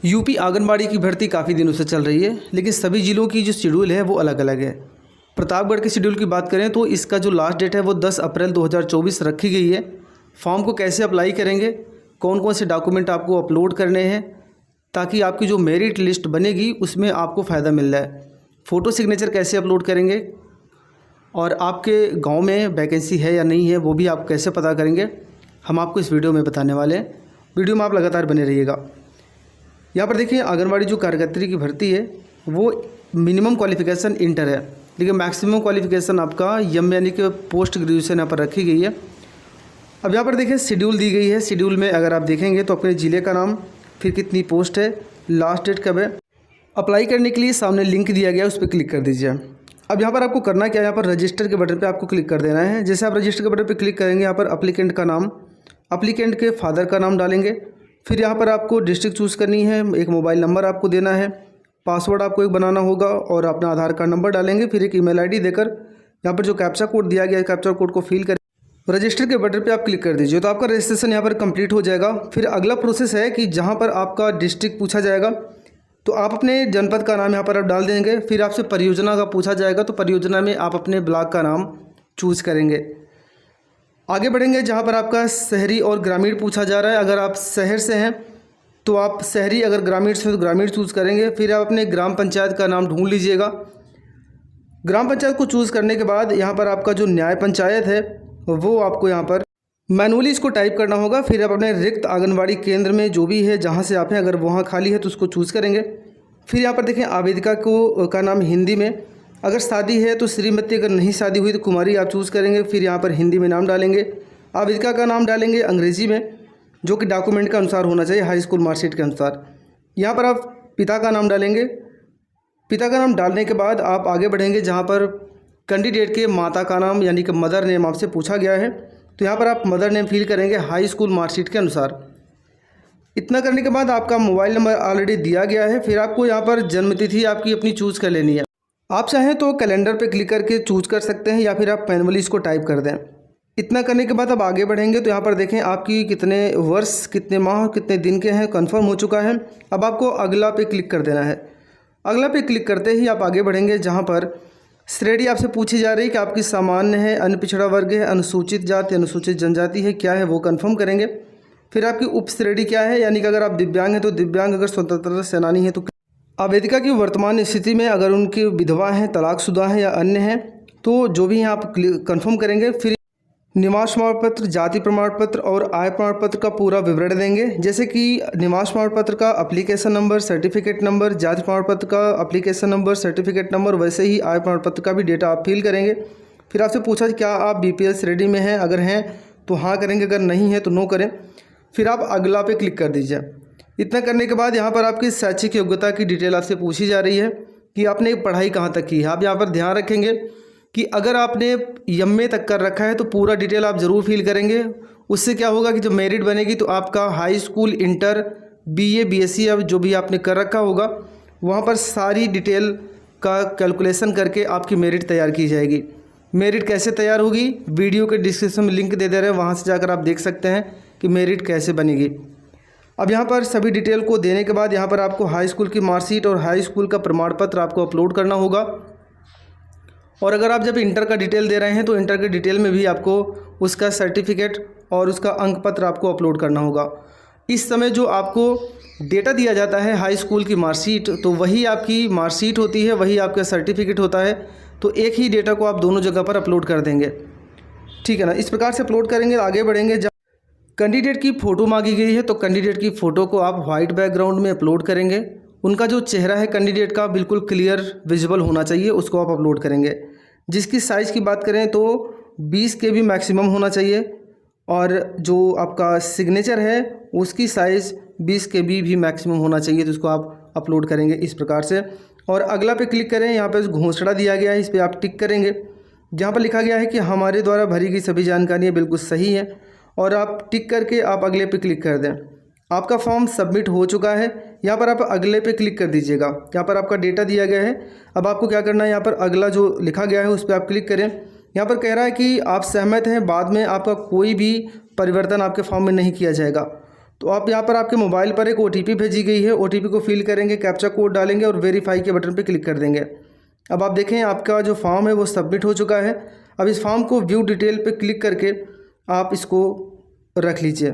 UP anganwadi की भर्ती काफ़ी दिनों से चल रही है, लेकिन सभी ज़िलों की जो शेड्यूल है वो अलग अलग है। प्रतापगढ़ के शेड्यूल की बात करें तो इसका जो लास्ट डेट है वो 10 अप्रैल 2024 रखी गई है। फॉर्म को कैसे अप्लाई करेंगे, कौन कौन से डॉक्यूमेंट आपको अपलोड करने हैं ताकि आपकी जो मेरिट लिस्ट बनेगी उसमें आपको फ़ायदा मिल जाए, फ़ोटो सिग्नेचर कैसे अपलोड करेंगे और आपके गांव में वैकेंसी है या नहीं है वो भी आप कैसे पता करेंगे, हम आपको इस वीडियो में बताने वाले हैं। वीडियो में आप लगातार बने रहिएगा। यहाँ पर देखिए, आंगनबाड़ी जो कार्यकर्त्री की भर्ती है वो मिनिमम क्वालिफ़िकेशन इंटर है, लेकिन मैक्सिमम क्वालिफ़िकेशन आपका यम यानी कि पोस्ट ग्रेजुएशन यहाँ पर रखी गई है। अब यहाँ पर देखिए शेड्यूल दी गई है। शेड्यूल में अगर आप देखेंगे तो अपने ज़िले का नाम, फिर कितनी पोस्ट है, लास्ट डेट कब है। अप्लाई करने के लिए सामने लिंक दिया गया है, उस पर क्लिक कर दीजिए। अब यहाँ पर आपको करना क्या है, यहाँ पर रजिस्टर के बटन पर आपको क्लिक कर देना है। जैसे आप रजिस्टर के बटन पर क्लिक करेंगे, यहाँ पर अप्लीकेंट का नाम, अप्लीकेंट के फादर का नाम डालेंगे। फिर यहाँ पर आपको डिस्ट्रिक्ट चूज़ करनी है, एक मोबाइल नंबर आपको देना है, पासवर्ड आपको एक बनाना होगा और अपना आधार कार्ड नंबर डालेंगे। फिर एक ईमेल आईडी देकर यहाँ पर जो कैप्चा कोड दिया गया है, कैप्चा कोड को फिल करें, रजिस्टर के बटन पे आप क्लिक कर दीजिए तो आपका रजिस्ट्रेशन यहाँ पर कंप्लीट हो जाएगा। फिर अगला प्रोसेस है कि जहाँ पर आपका डिस्ट्रिक्ट पूछा जाएगा तो आप अपने जनपद का नाम यहाँ पर आप डाल देंगे। फिर आपसे परियोजना का पूछा जाएगा तो परियोजना में आप अपने ब्लॉक का नाम चूज़ करेंगे। आगे बढ़ेंगे, जहाँ पर आपका शहरी और ग्रामीण पूछा जा रहा है। अगर आप शहर से हैं तो आप शहरी, अगर ग्रामीण से तो ग्रामीण चूज़ करेंगे। फिर आप अपने ग्राम पंचायत का नाम ढूंढ लीजिएगा। ग्राम पंचायत को चूज़ करने के बाद यहाँ पर आपका जो न्याय पंचायत है वो आपको यहाँ पर मैनुअली इसको टाइप करना होगा। फिर आप अपने रिक्त आंगनबाड़ी केंद्र में जो भी है जहाँ से आप हैं, अगर वहाँ खाली है तो उसको चूज़ करेंगे। फिर यहाँ पर देखें, आवेदिका का नाम हिंदी में, अगर शादी है तो श्रीमती, अगर नहीं शादी हुई तो कुमारी आप चूज़ करेंगे। फिर यहाँ पर हिंदी में नाम डालेंगे, आवेदिका का नाम डालेंगे अंग्रेज़ी में, जो कि डॉक्यूमेंट के अनुसार होना चाहिए, हाई स्कूल मार्कशीट के अनुसार। यहाँ पर आप पिता का नाम डालेंगे। पिता का नाम डालने के बाद आप आगे बढ़ेंगे, जहाँ पर कैंडिडेट के माता का नाम यानी कि मदर नेम आपसे पूछा गया है तो यहाँ पर आप मदर नेम फिल करेंगे हाई स्कूल मार्कशीट के अनुसार। इतना करने के बाद आपका मोबाइल नंबर ऑलरेडी दिया गया है। फिर आपको यहाँ पर जन्मतिथि आपकी अपनी चूज़ कर लेनी है। आप चाहें तो कैलेंडर पे क्लिक करके चूज़ कर सकते हैं या फिर आप मैनुअली इसको टाइप कर दें। इतना करने के बाद अब आगे बढ़ेंगे तो यहाँ पर देखें आपकी कितने वर्ष, कितने माह, कितने दिन के हैं, कंफर्म हो चुका है। अब आपको अगला पे क्लिक कर देना है। अगला पे क्लिक करते ही आप आगे बढ़ेंगे, जहाँ पर श्रेणी आपसे पूछी जा रही है कि आपकी सामान्य है, अन्य पिछड़ा वर्ग है, अनुसूचित जाति, अनुसूचित जनजाति है, क्या है वो कंफर्म करेंगे। फिर आपकी उप श्रेणी क्या है, यानी कि अगर आप दिव्यांग हैं तो दिव्यांग, अगर स्वतंत्रता सेनानी है तो। आवेदिका की वर्तमान स्थिति में अगर उनकी विधवा हैं, तलाकशुदा हैं या अन्य हैं तो जो भी हैं आप कंफर्म करेंगे। फिर निवास प्रमाण पत्र, जाति प्रमाण पत्र और आय प्रमाण पत्र का पूरा विवरण देंगे, जैसे कि निवास प्रमाण पत्र का एप्लीकेशन नंबर, सर्टिफिकेट नंबर, जाति प्रमाण पत्र का एप्लीकेशन नंबर, सर्टिफिकेट नंबर, वैसे ही आय प्रमाण पत्र का भी डेटा आप फिल करेंगे। फिर आपसे पूछा क्या आप बीपीएल श्रेणी में हैं, अगर हैं तो हाँ करेंगे, अगर नहीं है तो नो करें। फिर आप अगला पे क्लिक कर दीजिए। इतना करने के बाद यहाँ पर आपकी शैक्षिक योग्यता की डिटेल आपसे पूछी जा रही है कि आपने पढ़ाई कहाँ तक की है। आप यहाँ पर ध्यान रखेंगे कि अगर आपने एमए तक कर रखा है तो पूरा डिटेल आप ज़रूर फिल करेंगे। उससे क्या होगा कि जब मेरिट बनेगी तो आपका high school, inter, BA, BSc अब जो भी आपने कर रखा होगा वहाँ पर सारी डिटेल का कैलकुलेशन करके आपकी मेरिट तैयार की जाएगी। मेरिट कैसे तैयार होगी, वीडियो के डिस्क्रिप्शन में लिंक दे रहे हैं, वहाँ से जाकर आप देख सकते हैं कि मेरिट कैसे बनेगी। अब यहाँ पर सभी डिटेल को देने के बाद यहाँ पर आपको हाई स्कूल की मार्कशीट और हाई स्कूल का प्रमाण पत्र आपको अपलोड करना होगा। और अगर आप जब इंटर का डिटेल दे रहे हैं तो इंटर के डिटेल में भी आपको उसका सर्टिफिकेट और उसका अंक पत्र आपको अपलोड करना होगा। इस समय जो आपको डेटा दिया जाता है हाई स्कूल की मार्कशीट, तो वही आपकी मार्कशीट होती है, वही आपका सर्टिफिकेट होता है। तो एक ही डेटा को आप दोनों जगह पर अपलोड कर देंगे, ठीक है ना। इस प्रकार से अपलोड करेंगे। आगे बढ़ेंगे, जब कैंडिडेट की फ़ोटो मांगी गई है तो कैंडिडेट की फ़ोटो को आप वाइट बैकग्राउंड में अपलोड करेंगे। उनका जो चेहरा है कैंडिडेट का बिल्कुल क्लियर विजिबल होना चाहिए, उसको आप अपलोड करेंगे। जिसकी साइज़ की बात करें तो 20 KB मैक्सिमम होना चाहिए और जो आपका सिग्नेचर है उसकी साइज़ 20 KB भी मैक्सिमम होना चाहिए, तो उसको आप अपलोड करेंगे इस प्रकार से। और अगला पे क्लिक करें, यहाँ पे घोषणा दिया गया है, इस पर आप टिक करेंगे, जहाँ पर लिखा गया है कि हमारे द्वारा भरी गई सभी जानकारियाँ बिल्कुल सही हैं, और आप टिक करके आप अगले पे क्लिक कर दें। आपका फॉर्म सबमिट हो चुका है। यहाँ पर आप अगले पे क्लिक कर दीजिएगा। यहाँ पर आपका डेटा दिया गया है। अब आपको क्या करना है, यहाँ पर अगला जो लिखा गया है उस पर आप क्लिक करें। यहाँ पर कह रहा है कि आप सहमत हैं बाद में आपका कोई भी परिवर्तन आपके फॉर्म में नहीं किया जाएगा। तो आप यहाँ पर आपके मोबाइल पर एक OTP भेजी गई है, OTP को फिल करेंगे, कैप्चा कोड डालेंगे और वेरीफाई के बटन पर क्लिक कर देंगे। अब आप देखें आपका जो फॉर्म है वो सबमिट हो चुका है। अब इस फॉर्म को व्यू डिटेल पे क्लिक करके आप इसको रख लीजिए।